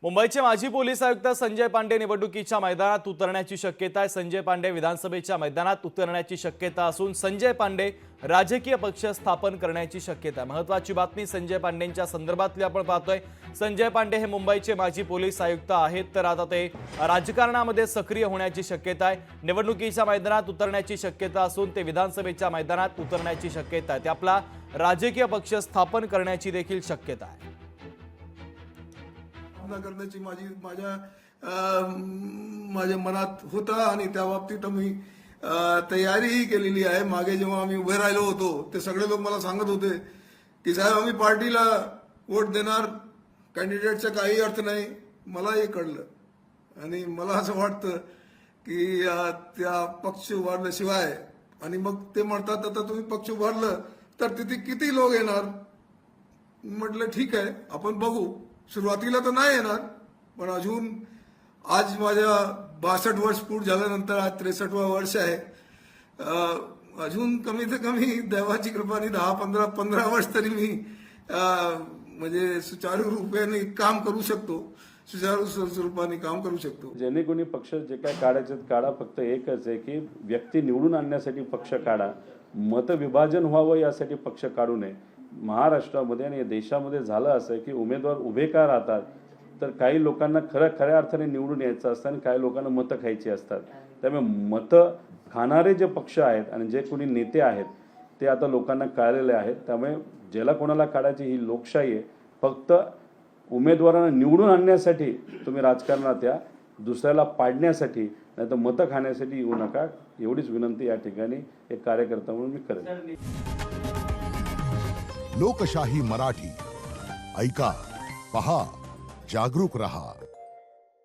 मुंबईचे माजी पोलीस आयुक्त संजय पांडे निवडणुकीच्या मैदानात उतरण्याची शक्यता आहे। संजय पांडे विधानसभेच्या मैदानात उतरण्याची शक्यता असून संजय पांडे राजकीय पक्ष स्थापन करण्याची शक्यता आहे। महत्त्वाची बातमी संजय पांडेंच्या संदर्भातली आपण पाहतोय। संजय पांडे हे मुंबईचे माजी पोलीस आयुक्त आहेत, तर आता ते राजकारणामध्ये सक्रिय होण्याची शक्यता आहे। निवडणुकीच्या मैदानात उतरण्याची शक्यता असून ते विधानसभेच्या मैदानात उतरण्याची शक्यता आहे। ते आपला राजकीय पक्ष स्थापन करण्याची देखील शक्यता आहे। करण्याची माझ्या मनात होता आणि त्या बाबतीत मी तयारीही केलेली आहे। मागे जेव्हा आम्ही उभे राहिलो होतो ते सगळे लोक मला सांगत होते की साहेब आम्ही पार्टीला वोट देणार, कॅन्डिडेटचा काही अर्थ नाही। मला हे कळलं आणि मला असं वाटतं की त्या पक्ष उभारल्याशिवाय आणि मग ते म्हणतात आता तुम्ही पक्ष उभारलं तर तिथे किती लोक येणार। म्हटलं ठीक आहे आपण बघू, सुरुवातीला तर नाही येणार पण अजून आज माझ्या 62 वर्ष पूर्ण झाल्यानंतर आज 63वा वर्ष आहे। अजून कमीत कमी देवाची कृपाने 10-15 वर्ष तरी मी म्हणजे सुचारू रूपाने काम करू शकतो, सुचारू स्वरूपाने काम करू शकतो। ज्यांनी कोणी पक्ष जे काय काढायचे काढा, फक्त एकच आहे की व्यक्ती निवडून आणण्यासाठी पक्ष काढा, मतविभाजन व्हावं यासाठी पक्ष काढू नये। महाराष्ट्रामध्ये आणि देशामध्ये झालं असं की उमेदवार उभे का राहतात तर काही लोकांना खऱ्या अर्थाने निवडून यायचं असतं आणि काही लोकांना मतं खायची असतात। त्यामुळे मतं खाणारे जे पक्ष आहेत आणि जे कोणी नेते आहेत ते आता लोकांना कळलेले आहेत। त्यामुळे ज्याला कोणाला काढायची ही लोकशाही आहे। फक्त उमेदवारांना निवडून आणण्यासाठी तुम्ही राजकारणात या, दुसऱ्याला पाडण्यासाठी नाही तर मतं खाण्यासाठी येऊ नका, एवढीच विनंती या ठिकाणी एक कार्यकर्ता म्हणून मी करेन। लोकशाही मराठी ऐका, पहा, जागरूक रहा।